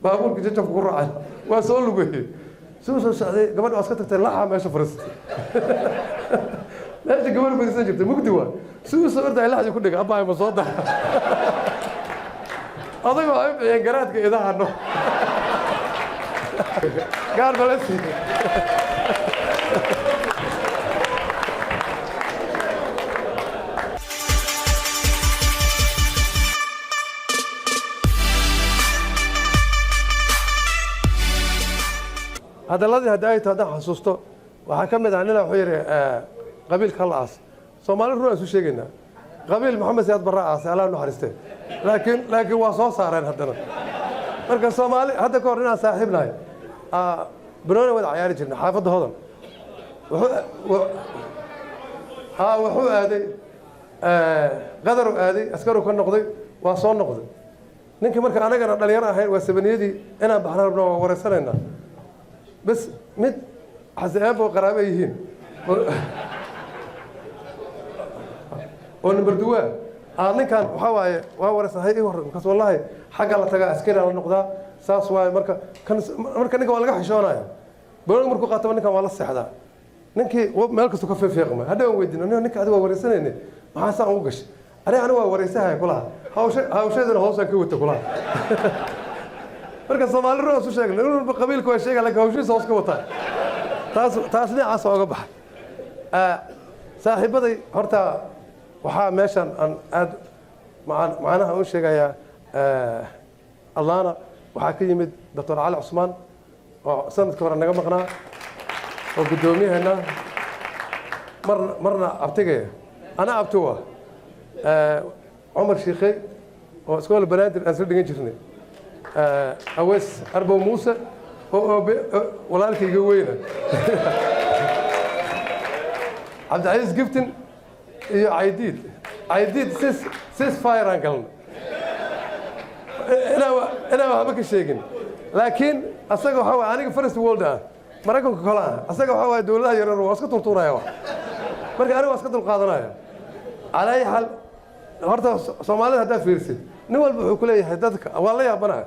baabuurka jajabka ku raacay waa soo lugayay soo socday gabadha aska tagtay laxa meesha fariistay meesha gabadha fariisan jirtay mugdi waa soo orday laxdi ku dhigay abbaay ma soo daa adiga ay bixiyeen garaadka idahano gaar balasi hadalladii haddii ay tahay haddaan xasuusto waxaa ka mid ah nina wuxuu yidhi qabiilka la aas soomaali run aan isu sheegaynaa qabiil maxamed siyaad barra aasay allah naxariistee laakiin waa soo saareen haddana marka soomaali hadda ka hor inaan saaxiib nahay banooni wada cayaari jirnay xaafadda hodan wuxuu aaday qadaru aaday askaru ka noqday waa soo noqday ninkii marka anagana dhalinyaro ahayn waa sabaniyadii inaan baxna rabno waa wareysanaynaa bas mid xasaabo qaraabo yihiin oo number 2 ninkan waxa waaye waa warsahay ii hor markaas wallahi xagga la tagaa askari la noqdaa saas waaye marka ninka waa laga xishoonaya booliska markuu qaato ninkan waa la seexdaa ninkii meel kasta ka fiiqma hadda waan weydiinay ninka adiga waa wareysanayne maxaa saan ugu gashay aniga waa wareysahay kulaha hawsheedana hoosaan ka wata kulaha marka Soomaali roo soo sheegay inuu qabiilku waa sheegay laakiin hawshiisa hoos ka wata taas dhinacaas uga bax saaxiibaday horta waxaa meeshan aan aad macnaha u sheegayaa Allahna waxaa ka yimid Dr. Cali Cusmaan oo sanadkii hore naga maqnaa oo gudoomiyahana marna abtigay ana abtuwa Umar Sheekhay oo iskool banaadir aan soo dhigan jirnay أويس أربو موسى ولالك يقوينا عبد العزيز قفتن عيديد سيس فاير أنقلنا أنا ما بك الشيء لكن أصدق هو أنا فرست وولدا مركم كلها أصدق هو دولة يرى واسكت طورة يا مرك أنا واسكت القاضي على أي حال هرتا Soomaaliya hada fiirsid nin walba wuxuu ku leeyahay dadka waa la yaabana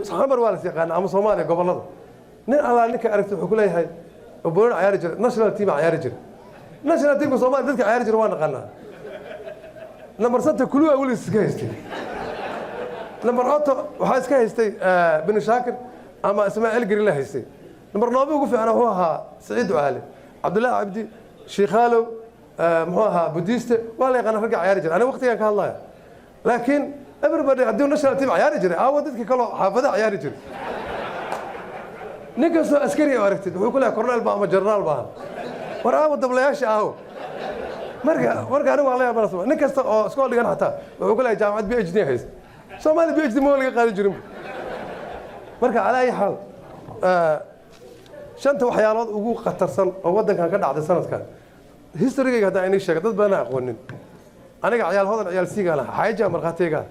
xamar waa la yaqaan ama Soomaaliya gobolada nin alla ninka aragtay wuxuu ku leeyahay boor ciyaar jir national team ciyaar jir national team Soomaaliya dadka ciyaar jir waa naqana number 7 kullu awal iska haystay number 8 waxa iska haystay bin Shaakir ama Ismaaciil Gari la haystay number 9 ugu fiican wuxuu ahaa Saciid Ali Abdullah Abdi Sheekhalo محوها بوديست ولا يقنا فرق عيار جري أنا وقتي كان الله لكن everybody عندهم نشرة تيم عيار جري ودك كله حافظة عيار جري نقص عسكري واركتد ويقول لك كورنيل بقى جنرال بقى وراه ودبلياش مرجع أنا والله ما نسمع نقص سكول اللي حتى ويقول لك جامعة بي اتش دي هيس سومالي بي اتش دي مو اللي قاعد يجرم مرجع على أي حال شنت وحيالات وجو قترسن ودك كان كده عد سنة كان history-ga hada inay sheegay dad badan aqoonin aniga ciyaal hodan ciyaal siigana xayja marqaatiga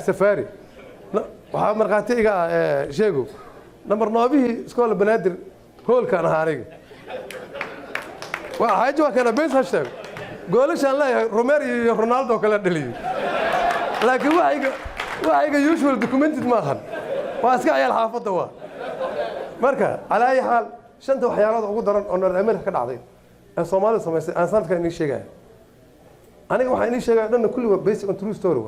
safari waxa marqaatiga sheego number 9 iskool banaadir hoolkan aniga waa xayja kana base hashtag goolashan la Romero iyo Ronaldo kala dhaliyay laakiin waxa usual documented ma ahan waa iska ciyaal xaafada waa marka ala ay xaal shanta waxyaalood ugu daran oo North America ka dhacday Soomaaliya sameysay aan sanadka inii sheegay aniga waxa inii sheegay dhanna kulli waa based on true story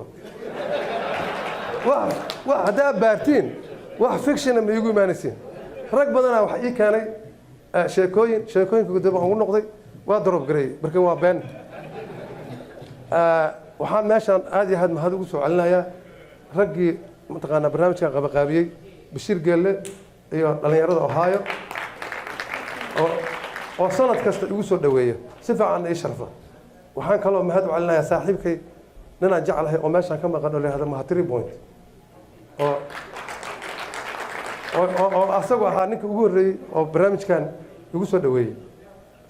waa hada baartiin wax fiction ma igu imaanaysin rag badan waxa ii keenay sheekooyinka dib ugu noqday waa drop garay marka waa been waxaan meeshan aad iyo aad mahad ugu soo celinayaa raggii mataqaana barnaamijka qabaqaabiyay Bashir Geelle iyo dhalinyarada Ohio oo sanad kasta igu soo dhaweeyo si fiican ay sharfa waxaan kaloo mahad u celinayaa saaxiibkay nina jecelahay oo meeshan ka maqan oo leeyahay Mahatri Point oo asagu ahaa ninka ugu horeeyay oo barnaamijkan igu soo dhaweeyay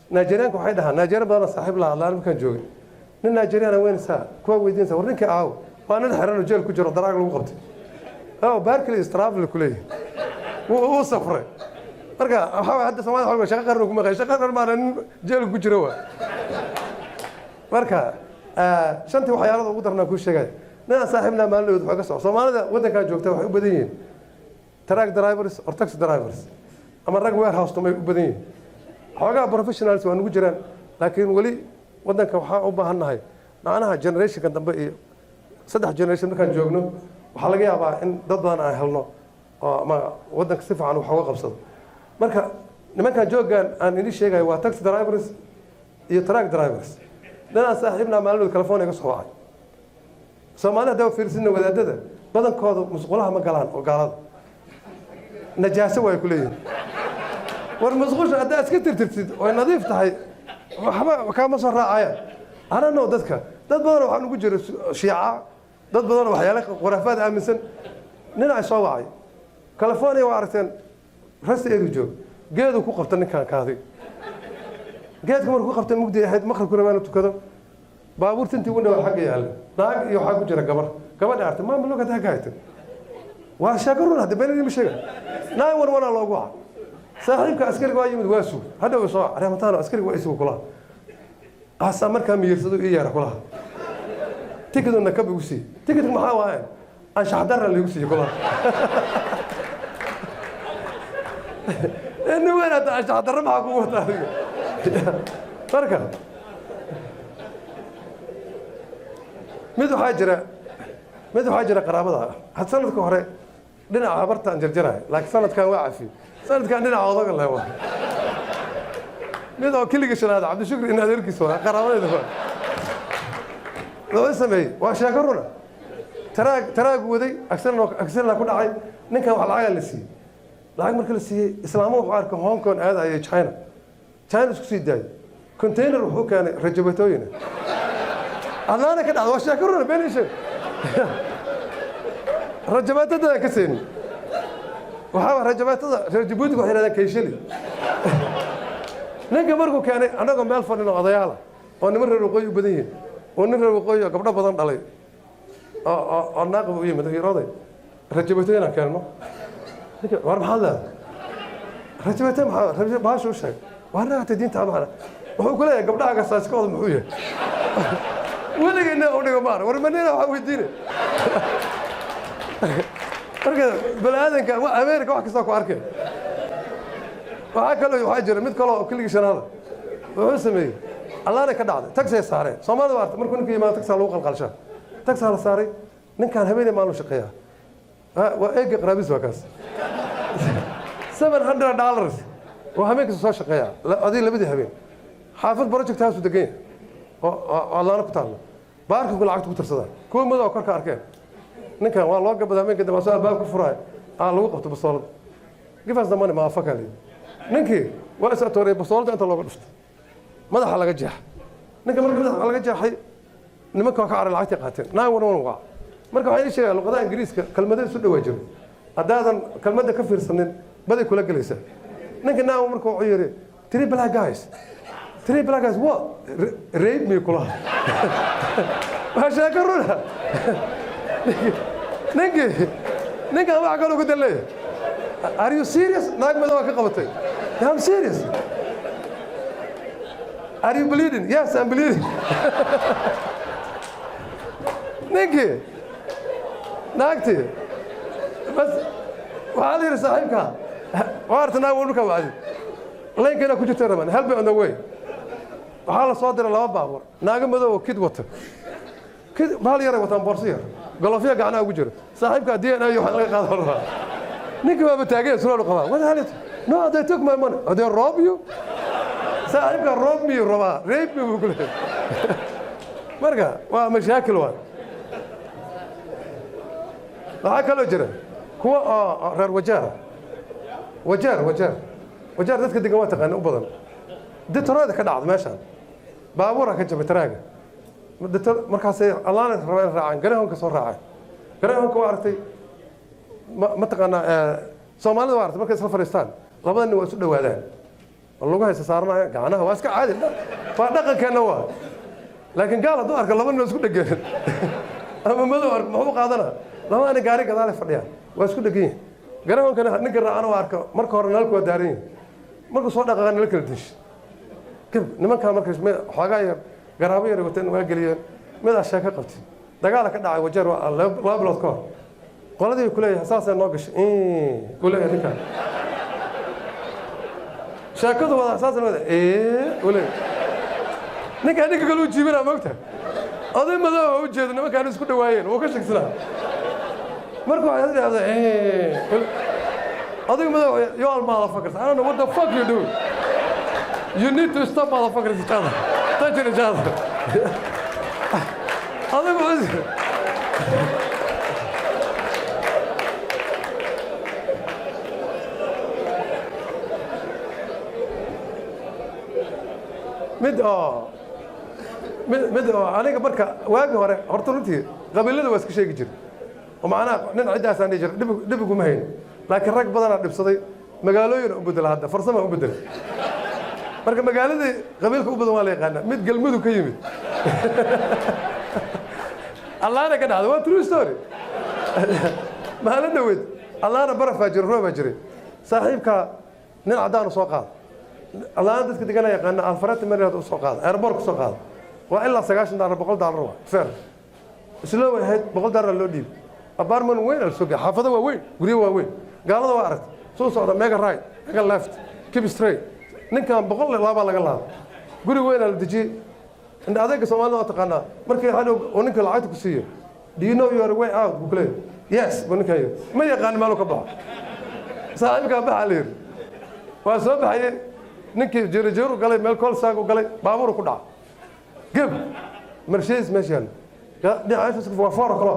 Nigerian waxay dhahaan Nigerian badan saaxiib la hadlaan markaan joogay nin Nigerian weyn saa kuwa weydiinsa war ninka aaw waa nin xiran oo jeel ku jiro daraag lagu qabtay Barclays travel ku leeyahay wuu safray marka waxa hadda Soomaaliya xogga shaqo qaran kuma qeyshay qaran ma jeel ku jiro marka shantii waxyaalood ugu darnaa ku sheegay nin saaxiibna maalin waxa ka soo Soomaalida wadanka joogta waxay u badan yihiin truck drivers or taxi drivers ama rag warehouse tumay u badan yihiin xogaa professionals waa ugu jiraan laakiin wali wadanka waxa u baahannahay macnaha generation kan dambe iyo saddex generation markaan joogno waxa laga yaabaa in dad badan aan helno oo ma wadanka si fiican wax uga qabsado marka nimankan joogan aan idin sheegay waa taxi drivers iyo truck drivers dana saaxiibna maalin telefoon iga soo wacay Soomaalida daaw fiirsinna wadaadada badankooda musqulaha ma galaan oo gaalada najaaso way ku leeyihiin war musqusha hadda iska tirtirtid oo nadiif tahay waxba ka ma soo raacayaan anano dadka dad badan waxaan ugu jiro shiica dad badan waxyaalo quraafaad aaminsan nin ay soo wacay telefoon waa aragteen rasta eedu joog geedu ku qabta ninkan kaadi geedka markuu qabtay mugdi ahayd maqribku rabaan tukado baabuurta intii u dhaw xagga yaal naag iyo waxa ku jira gabadha artay ma loo ka taagayto waa shaqaruun hadda been ma sheega naag war loogu waxa saaxiibka askariga waa yimid waa suu hadda uu soo areemataan askariga waa isugu kula asa markaa miirsado iyo yara kula tikiduna ka buusi tikidku maxaa waaye aan shaxdar la igu sii kula inuu weerada aan shaxdar ma ku wata marka mid waxaa jira qaraabada had sanadka hore dhinaca bartaan jarjaraay laakiin sanadkan waa cafi sanadkan dhinaca odaga leh waa mid oo kiliga shanaad Cabdishukri in adeerkiis waa qaraabadeeda waa loo sameeyay waa sheeko runa taraag waday aksana ku dhacay ninkan wax lacag la siiyay lacag markii la siiyay islaamuhu wuxuu arkay Hong Kong aad ay China isku sii daayay container wuxuu keenay rajabatooyin أنا كده هو شاكرنا بين شيء رجبات هذا كسين وحاول رجبات هذا رجبوتك وحنا هذا كيشلي نجى برضو كان أنا قم بالفن إنه قضيالة ونمر الرقي بديه ونمر الرقي قبل بدن عليه الناقب وياه متى يراضي رجبتين كانوا ورم هذا رجبتين رجب باش وش وأنا تدين تعبانة وهو كله قبل حاجة ساسكول محوية ولا قلنا أولي قمار ورمنينا وحويدينا أركض بالآذن كان أمريكا واحد كساكو أركض وهكذا يحاجر مد كله كل شيء هذا واسمي الله أنا كذا تكسي صاري صمد وارت مركون كي ما تكسر لوق القلشة تكسر صاري نن كان هبيني مالو شقيا وإيج قرابيس وكاس $700 وهميك صار شقيا لا هذه اللي بدي هبين حافظ بروجكت هاوس ودقين الله أنا كتالله بارك كل عقد كترصدا كل مدة أكرك أركان نكان والله قبل ذمين كده مسألة باب كفراي على وقت بصالد كيف زمان ما أفكر لي نكى وأسأل توري بصالد أنت الله قلت ماذا حلقة جح نكى مرة حلقة جح نمك وكعر العتيقات ناور ونوقع مرة هاي شيء القضاء إنجليز كلمة سود وجر هذا كلمة كفر سنين بدأ كل جلسة نكى ناور مرة عيري تري بلا جايز تري بلا جايز what rape me كلها ما شاكرونها نكى ما قالوا قلت له are you serious ناق ما دوا كقبتي I'm serious are you bleeding yes I'm bleeding نكى ناقتي بس وهذه صاحبك وارتنا ونكى بعد لين كنا كنت ترى help me on the way وحاله صادر لما بابور ناق ما دوا كيد وتر كيد بحال يرى وتن بورسير قالوا فيها قعنا وجر صاحبك دي أنا يوحنا قادر نيجي ما بتاجي سؤال قبا وين هالت no they took my money they rob you صاحبك rob me ربا rape me بقول مرجع ومشاكل وان هكذا جرى هو رر وجار ذاتك دقوات قان أبدا دتر هذا كدعض ماشان بابورة كجب تراجع دتر مركز الله راعي قريهم كسر راعي قريهم كوارتي ما تقنا سومالي وارت مركز فلسطين لابد إنه يسود وهذا اللغة هي صارنا قعناها واسك عادي فدقق كان هو لكن قال دور قال لابد إنه يسود دقيق أما ما دور ما هو قادنا لما أنا قاري كذا فديا واسكو دقيق قريهم كان نقرأ أنا وارك مركز هرنالك ودارين مركز صوت دقيق نلك الدش كيف نما كان مركز حاجة قرابي ربطين واقليا ماذا الشاكة قلت dagaal ka dhacay wajeer laba bilood ka hor qoladii ku leeyahay saasay noo gashay ku leeyahay ninkan sheekadu wada saasay wada wala ninka kale u jiibina moogta oday madow u jeedo nimankaan isku dhawaayeen oo ka shaqsanaa markuu ay yidhaahdo oday madow you all motherfuckers I don't know what the fuck you do you need to stop motherfuckers each other touching each other oday madow mid aniga marka waagi hore horta runtii qabiilada waa iska sheegi jiray oo macnaha nin ciddaas aan dhihi jiray dhib iguma hayn laakiin rag badanaa dhibsaday magaalooyin u bedela hadda farsama u bedela marka magaaladii qabiilka u badan waa la yaqaanaa mid galmudug ka yimid allaana ka dhacday waa true story maalin dhaweyd allaana barafaa jira roobaa jiray saaxiibka nin caddaanu soo qaada allaana dadka degana yaqaana alfareeta maryland u soo qaada airboort ku soo qaada waa ilaa $90 $100 waa fair isla way ahayd $100 loo dhiib apartment weyn al suuqa xaafado waa weyn guryo waa weyn gaalada waa aragtay soo socda mega right mega left keep straight ninkan $100 laga laabo guri weyn al diji inda adeega Soomaaliya waa taqaanaa markii hadhow oo ninka lacagta ku siiyo do you know your way out buu leeyahay yes buu ninka ma yaqaan meel ka baxo saaxiibka baxa leer waa soo baxay ninkii jeero galay meel kool saagu galay baabuur ku dhac gab Mercedes meeshan dhinaciisa isku waa foor kale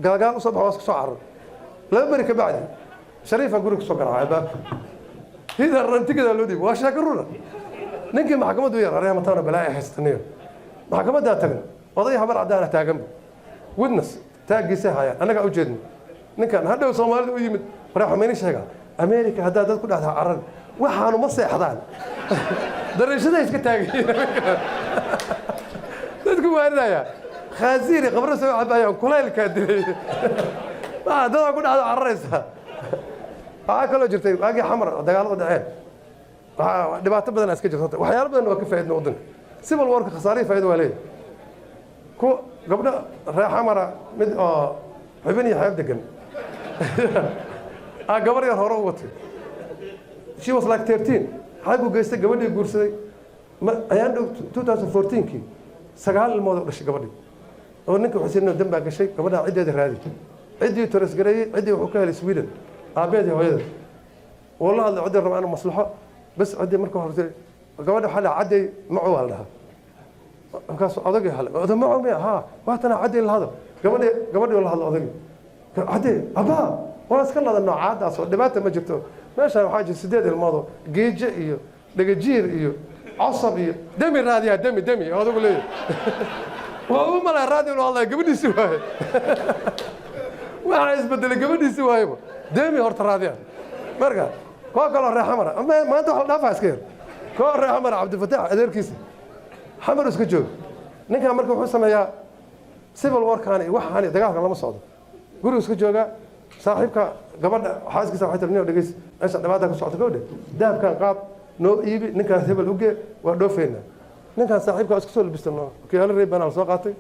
gaagaan u soo baxo soo carro laba bari ka bacdi shariifa guriga soo garaacay baabka hida rantiga loo dhiib waa shaakaruna ninkii maxkamaddu yar areema taana balaa haystaniyo maxkamadda tagna oday habar cadaan taagan witness taagiisa haya anaga u jeedno ninkan hadhow Soomaalidu u yimid faraxmayna sheega America hadda dad ku dhaxda carar waxaanu ma seexdaan darashada iska taagay dadku waarinaya khaasiiri qabro soo cabayaan kulaylka dilay dad ku dhaxda cararaysa waxa kale jirtay waagi xamar dagaalada dhaceen waxa dhibaato badan iska jirta waxyaalo badan waa ka faa'iidno wadanka civil war ka khasaariyo faa'iido waa leeyahay ku gabdha xamara mid oo xubin iyo xayb degan gabar yar hore u watay she was like 13 xagu geystay gabadhii guursaday ayaan 2014kii 9 ilmood u dhashay gabadhii oo ninka xuseen dambaa gashay gabadha ciideeda raadi ciidii toras gareeyay ciidii wuxuu ka helay Sweden aabeedii hooyada والله هذا عدي ربعنا مصلحة بس عدي مركو هرتي قبل حلا عدي معه هذا كاس أضجي هلا هذا معه مية ها واتنا عدي هذا قبل والله هذا أضجي عدي أبا وانا سكنا هذا النوع عاد أصلا دبعت ما جبته ماشي حاجة سداد الماضي جيج إيو دقجير إيو عصبي دمي راديا دمي هذا يقول لي وهو ما له راديو والله قبل يسويه وعايز بدل قبل يسويه دمي هرت راديا مرقا كوكل ريح حمراء ما انت دافع اسكير كو ريح حمراء عبد الفتاح اديركيس حمر اسك جوج ninka marka wuxuu sameeyaa civil war kaani waxaani dagaalka lama socdo guriga isku jooga saaxiibka gabadha xaaskiisa waxay tirnaa dhageys meesha dhabaada ka socdo gabadha daabkan qaab noo iibi ninkaas hebel uge waa dhoofeena ninkaas saaxiibka isku soo labistano kiyaalo reebana la soo qaatay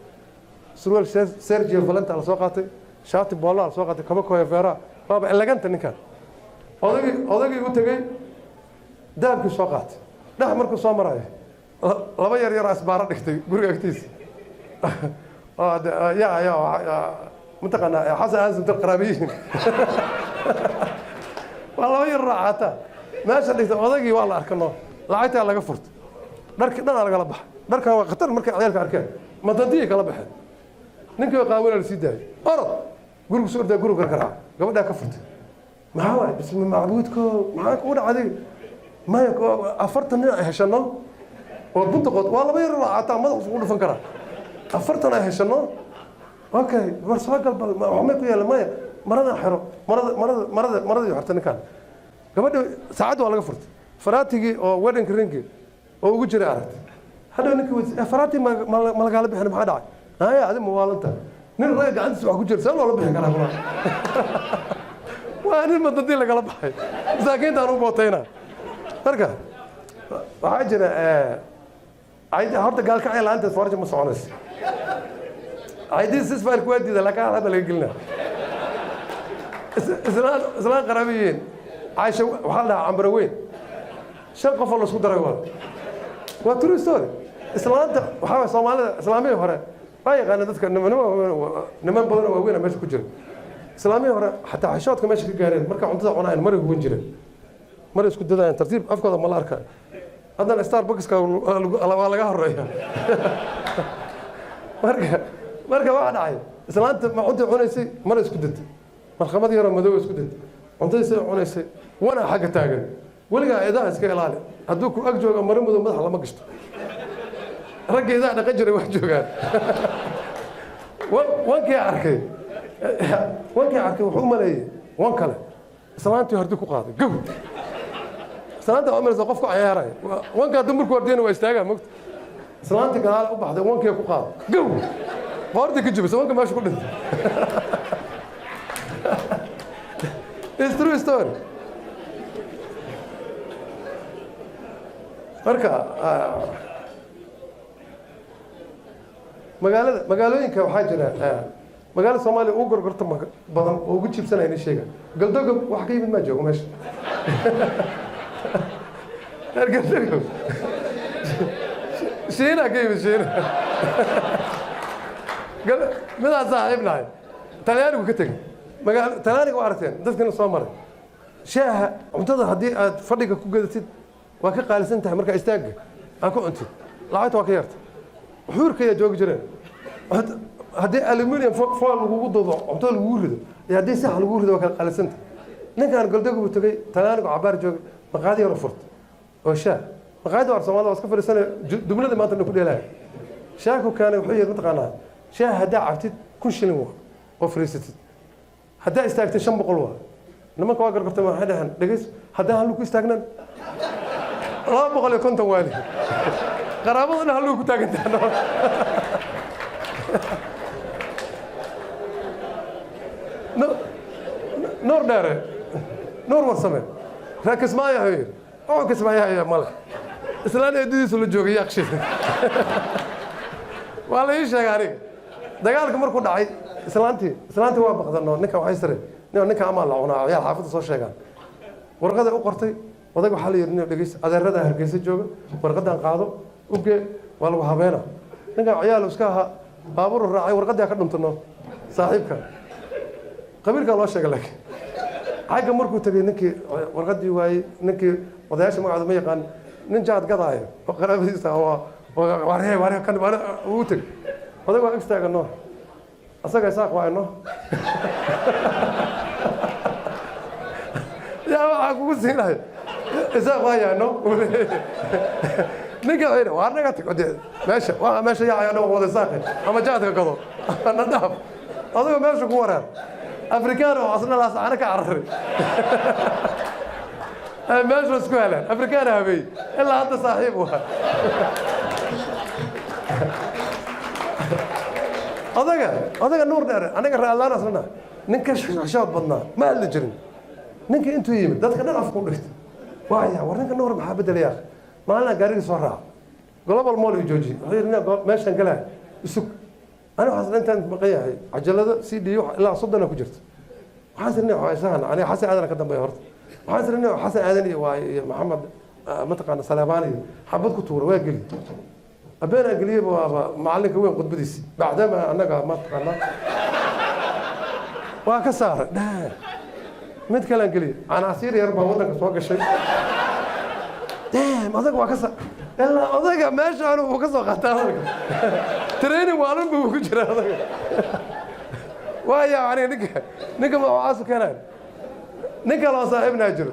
surwaal Sergio Valenta la soo qaatay shaati boolo la soo qaatay kaba kooya feera baba elegant ninkan odagii u tagay daabkii soo qaatay dhax markuu soo maray laba yar asbaara dhigtay guriga agtiisa يا منطقة حسن أنزم القرابيين والله يرعاته ما شديت وضقي والله أركنه لعيت على قفرت درك أنا على قلبه درك هو خطر مركز عيالك أركان ما تديك على بحر نك قاوله السيداي أرض جروب سور ده جروب كركرة قبل ده كفرت ما هو بس من معبودكم معك ولا عادي ما يك أفرت هشنا والبنتقط والله ما يرعاته ما تقول فنكره أفرتنا هشنا أوكي بس قلب ما عمك ويا الماء مرض حرو مرض يحرتني كان قبل ساعات ولا قفرت فراتي أو ويدن كرينكي أو وجري عرفت هذا نك فراتي ما قال بحنا ما حدا هاي هذا موالنته من رأيك عند سواء وجري سأل ولا بحنا كلام وأنا ما تدي لك على بحي زاكين تانو بوتينا تركه وحاجنا عايز هرت قال كعيل أنت فرج مصونس عايدين سيسفاير كويدي ده لك هذا اللي قلنا إسلام قرابيين عايشة وحالها عمروين شن قف الله سود رجال وترى ستوري إسلام وحاول صومالي إسلامي هراء باي أنا تذكر نمان بدنا وين ماشي كجرا إسلامي هراء حتى عشات كماشي كجارين مركب عنده عناين مرة وين جرا مرة اسكت ده ترتيب أفكار ملاركة هذا ستار بوكس كان الله ولا جهر رأيه مركب واحد عاي إسلام ما عنده عنيسي مرة اسكت ده مرخمات يرى مدو اسكت ده عنده عنيسي وانا حاجة تاجر ولقى إذا اسكت لالي هدوك أجوا مرة مدو مدح الله ما قشته رجع إذا أنا قجري وجوجان وانك يا عركي وانك يا عركي وحوم لي وانك له سلامتي هردوك قاضي جو سلامتي عمر زقفك عياري وانك دمرك وردين واستاجا مقت سلامتي قال أبحث وانك يا قاضي جو فاردك تجيب بس وانك ماشي كله It's true story marka magaalooyinka waxaa jira magaalada Soomaaliya ugu gorgorta badan oo ugu jibsanayna sheega galdoga wax ka yimid ma joogo meesha galdoga sheena ka yimid sheena midaa saaxiibnahay talyaanigu ka tegay talyaaniga waa aragteen dadkana soo maray shaaha cuntada haddii aad fadhiga ku gadatid waa ka qaalisan tahay marka istaaga aad ku cuntid lacagta waa ka yarta xuurka ayaa joogi jireen haddii aluminium foil lagugu doodo cuntada lagugu rido iyo haddii sax lagugu rido waa kala qaalisan tahay ninkaan galdoga buu tegey talyaanigu cabaar joogay maqaadi yar furta oo shaah maqaadi war Soomaaliya waa iska fadhiisanay dubnada maanta ku dheelay shaaku kaana wuxuu yiri mataqaanaa shaah hadaa cabtid 1000 shilin oo fariisatid hadaa istaagtay 500 waa nimanka waa gargartay waxay dhahan dhageys hadaa hal ku istaagnan 250 waali qaraabadana hal ku taagantaano نور داره نور ورسمه ركز معايا هير ركز معايا يا مالك اسلام يدي سلو جوغي يقشي والله ايش يا غاري دغالك markuu dhacay islaantii waa baqdano ninka waxay sare ninka amaan la cunaa ayaa xaafada soo sheegan warqada u qortay odag waxa la yirnaa dhageys adeerada hargeysa jooga warqadan qaado uge waa lagu habeena ninka ciyaal iska aha baabuur raacay warqada ka dhuntano saaxiibka qabiilka loo sheegay laakiin xagga markuu tagay ninkii warqadii waayay ninkii odayaasha magacaada ma yaqaan nin jaad gadaayo oo qaraabadiisa waa kan uu tagay odag waa istaagano asaga isaaq waayno yaa waxa kugu siinahay isaaq waayno ninka ayna waa naga tagode meesha yaa ayna wada saaqay ama jaadka gado ana dhaaf adiga meesha ku waran afrikaano asna la saana ka carari meesha isku helaan afrikaano habay ilaa hadda saaxiib waa odaga nuur dheer anaga raalaan asna ninka shaqad badnaa ma la jirin ninka intuu yimid dadka dhan afku dhigtay waaya war ninka nuur maxaa bedelayaa maalna gaariga soo raac global mall iyo jooji waxay meeshan galaa isug أنا حاسس أنت بقية عجلة CD لا صدنا كجرت حاسس إنه حسن أنا حاسس أنا كده بيهرت حاسس إنه حسن أذني ومحمد متقن سلاماني حبيت كتور واجلي أبينا قليب ومعلق وين قد بديس بعدما أنا ما تقنا وكسر ده متكلم قليل أنا أصير يربى ودك سواق الشيء ده ما ذاك وكسر إلا أذاك ماشي أنا وكسر قتالك تريني والله بوجرا ويا يعني نك ما عاصو كان نك الله صاحبنا أجر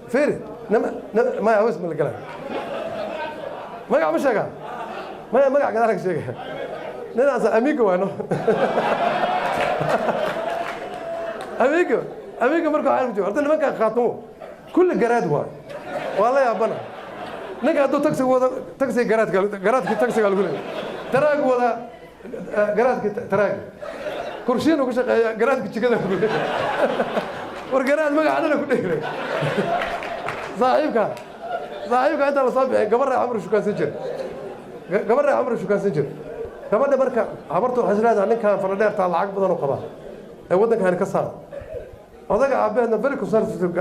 فيري ما يعوز من الكلام ما يعمل شيء ما يعمل لك شيء ناس أميكو أنا أميكو مركو عارف جو أنت ما كان خاطمه كل جراد واي والله يا بنا نك هذا تاكسي جراد تاكسي قالوا تراك ولا جراد تراك كرسيين وكش جراد كذا ورجراد ما قعدنا كله صاحبك أنت اللي صاحب قبر عمرو شو كان سجل قبر عمرو شو كان سجل gabadha marka habartu waxay leedahay ninkan faradheerta lacag badan u qaba ee wadankan ka saar odaga aabeedna very conservative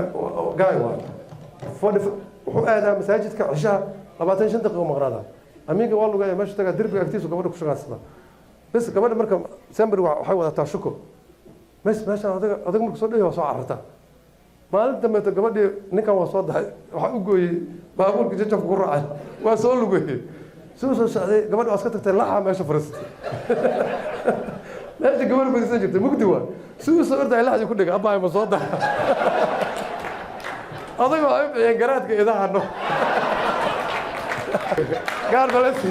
guy waa wuxuu aadaa masaajidka cishaha 25 daqiiqo maqnaada amiga waa lugaa meesha taga dirbiga agtiisa gabadha ku shaqaysata bas gabadha marka sambir waxay wadataa shuko meesha odaga marka soo dhayo soo cararta maalin dambe gabadhii ninkan waa soo dahay waxa u gooyay baabuurka jajabka ku raacay waa soo lugeeyay soo socday gabadha waa iska tagtay laxa meesha fariistay meesha gabadha fariisan jirtay mugdi waa soo orday laxdi ku dhigay abaa ma soo dahay odaga waa bixiyay garaadka idahano gaar balasi